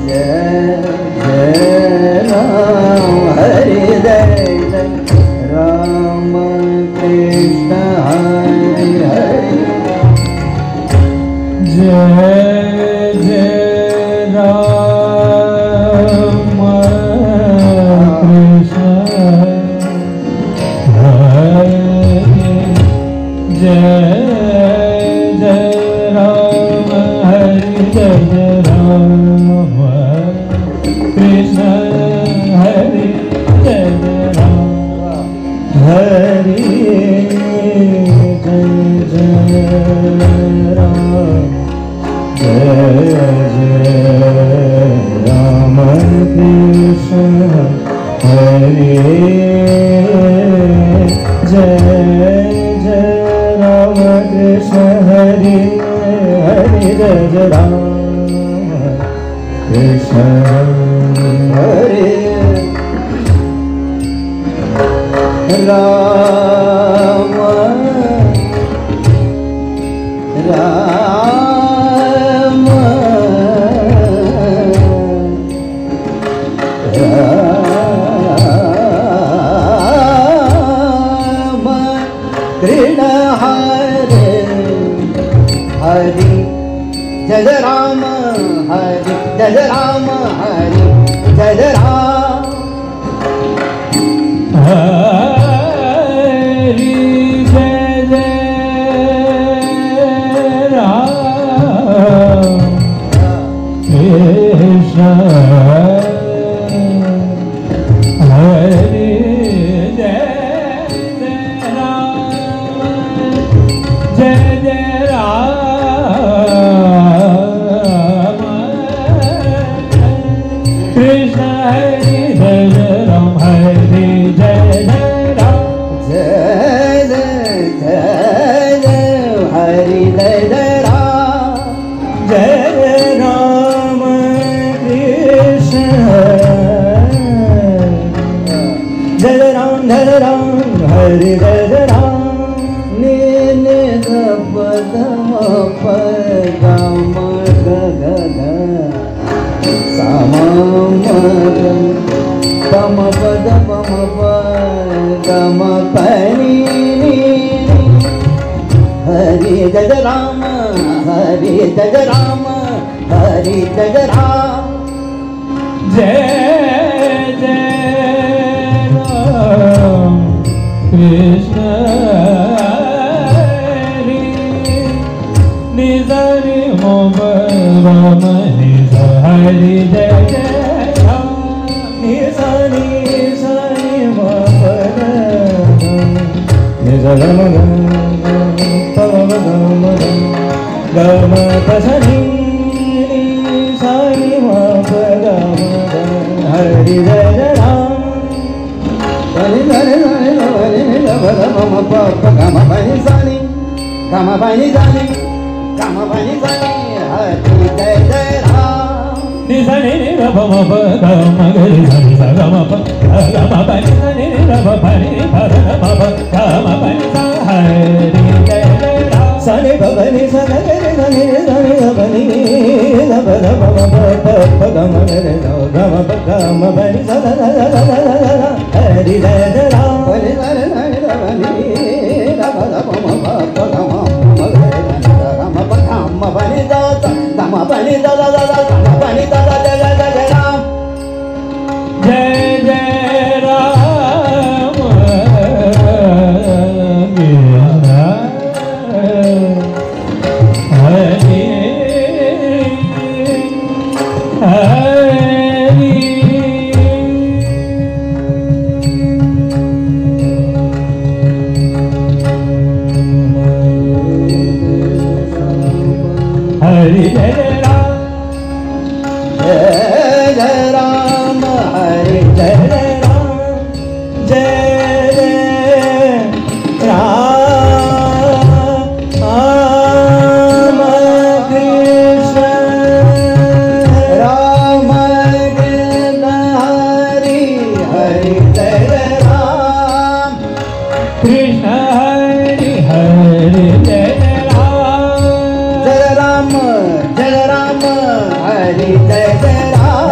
Jai हरे राम राम राम कृष्ण हरे हरि जय राम हरि जय राम हरि जय राम हरि जय राम कृष्ण हरि जय राम जय राम कृष्ण हरि जय राम हरि जय राम जय हरि जय राम जय राम कृष्ण जय राम हरि जय राम नीने पद गम ग सम गम पद गम पनी हरि जय राम हरि जय राम हरि जय राम जय राम कृष्ण हरि निज मोम राम निज हरि जय राम निज मोम निज गम गम गम पसनी साई मोम गम हरि जय राम हरि हरि हरि हरि गम गम बनि जानी गम बनि जानी गम बनि जानी हरि जय राम निसनि निरभम गम गरि सनि गम गम बनि सनि निरभ भनि भरम गम बनि हरि जय राम सनि भनि सनि सनि सनि भनि गम गम गरि गम बनि हरि जय राम हरि हरि हरि बनि गम बनि दाता गम बनि दादा दादा गम बनि दादा जय जय राम जय राम हरि हरि हरि जय राम हरि जय राम जय राम कृष्ण राम कृष्ण हरि हरि जय राम कृष्ण हरि हरि जय राम जय राम हरि जय Ram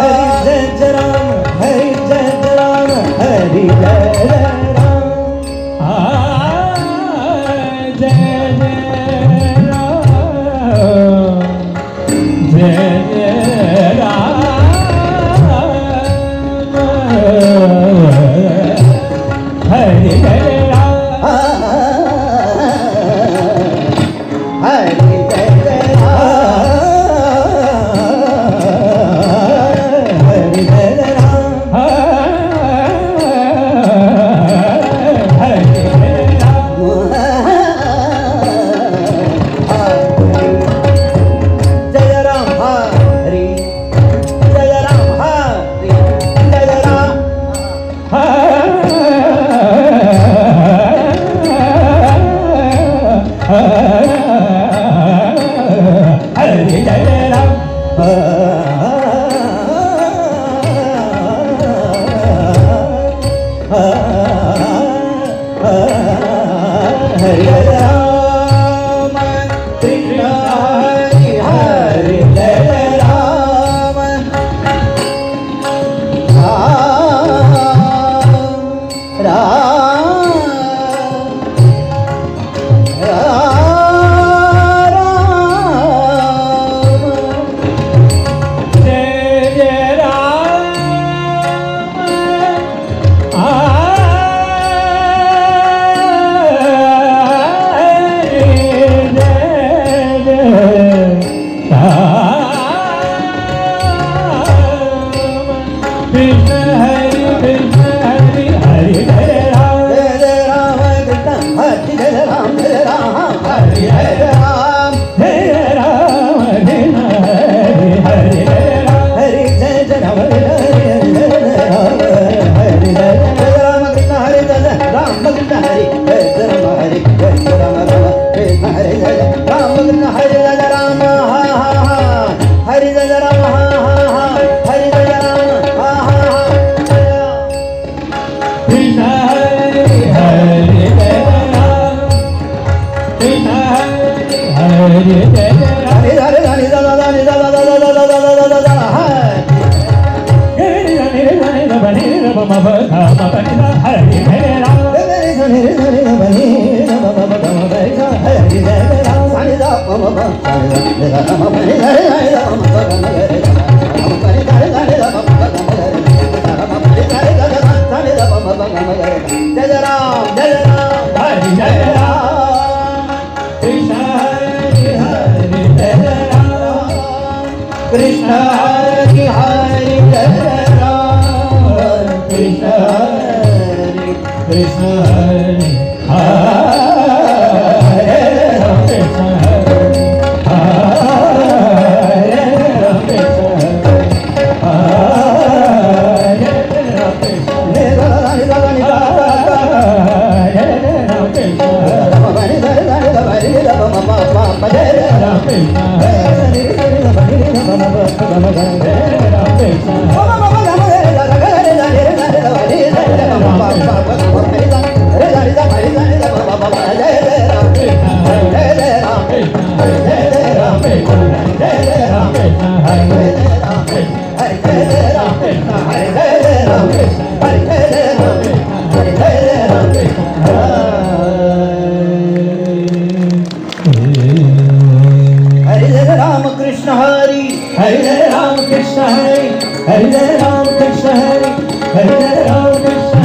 Krishna Hari Hari Jai Ram Krishna Hari Krishna Hari Hare Ram Krishna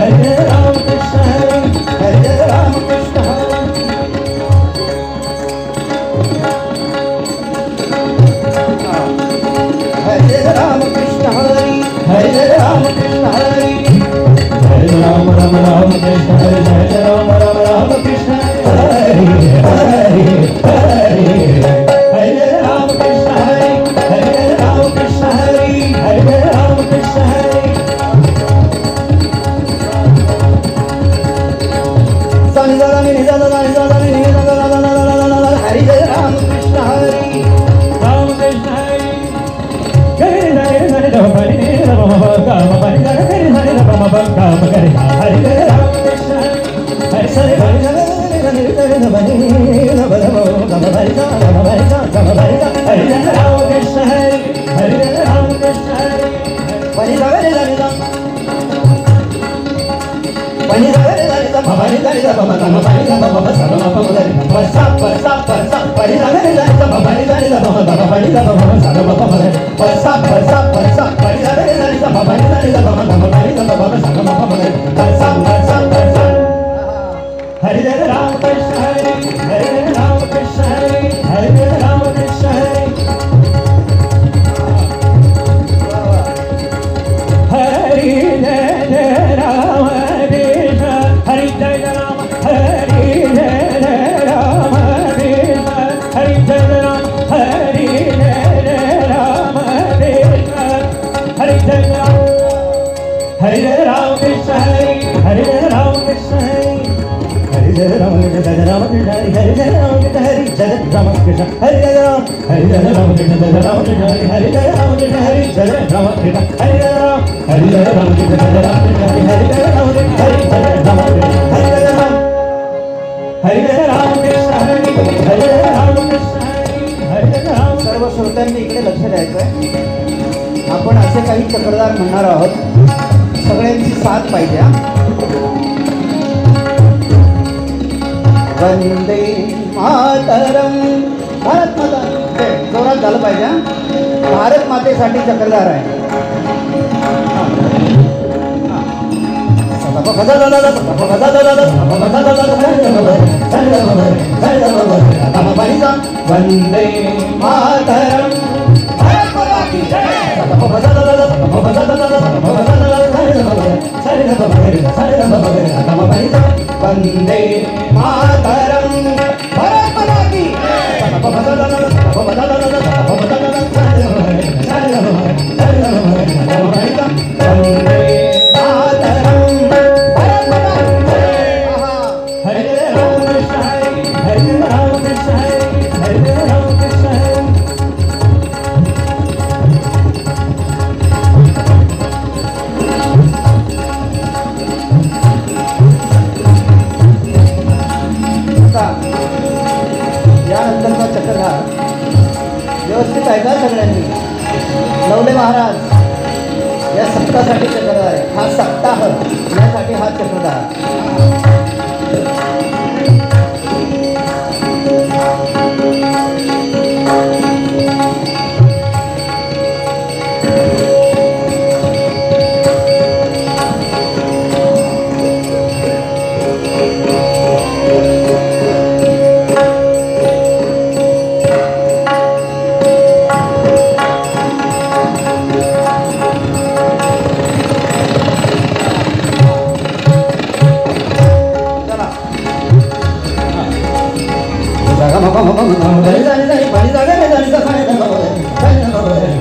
Hari Hare Ram Krishna Hari Hare Ram Krishna सर्व श्रोत्यांनी इकडे लक्ष द्यायचं आहे. आपण असे काही तक्रार म्हणणार आहोत सगळ्यांची साथ पाहिजे हा. वंदे मातरम. भारत माता जोरात झालं पाहिजे हा. भारत मातेसाठी चक्रधार आहे. वंदे मातरम. वंदे मातरम. भारत माता की यानंतरचा चक्रधार व्यवस्थित आहे का सगळ्यांनी? नवले महाराज या सप्ताहासाठी चक्रधार आहे. हा सप्ताह यासाठी हा चक्रधार.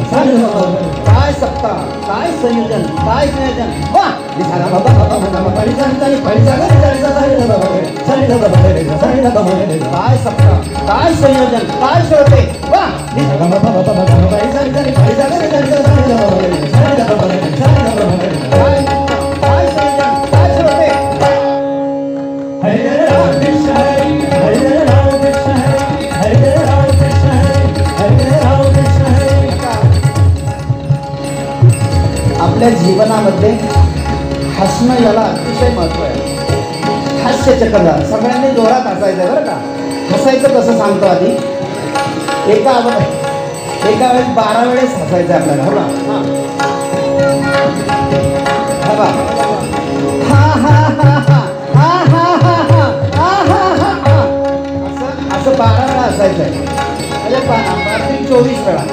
काय सप्ताह, काय संयोजन, काय संयोजन. वा काय सप्ताह, काय संयोजन, काय श्रोते. वा काय संयोजन, काय श्रोते. हरे राम कृष्ण हरे हरे राम कृष्ण हरे हरे राम कृष्ण हरे राम कृष्ण हरे. आपल्या जीवनामध्ये हसणं याला अतिशय महत्त्व आहे. हास्य चक्रधार सगळ्यांनी जोरात हसायचं बरं का. हसायचं कसं सांगतो आधी. एका वेळेस 12 वेळेस हसायचं आपल्याला. हो ना. हा हा हा हा हा हा हा हा हा. असं 12 वेळा असायचं आहे. म्हणजे 24 वेळा.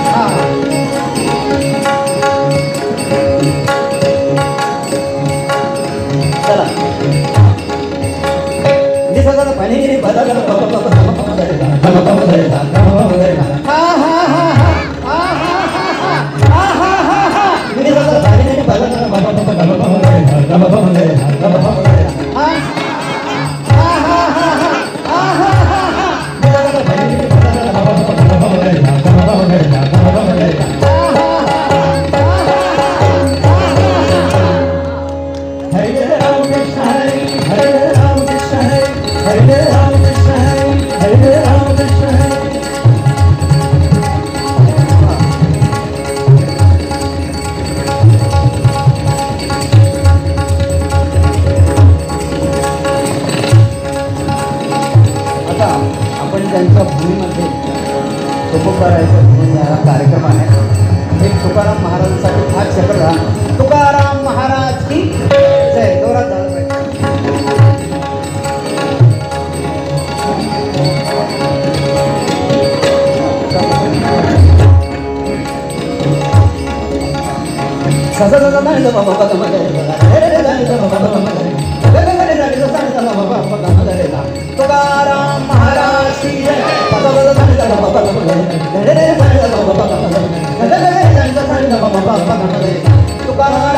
हा चला पाणी त्यांच्या भूमीमध्ये तुकोबारायचा म्हणून हा कार्यक्रम आहे. एक तुकाराम महाराजांसाठी हा चक्रधार. तुकाराम महाराज की जय. जोरात झालं पाहिजे. तुकाराम महाराज की जय. तुकाराम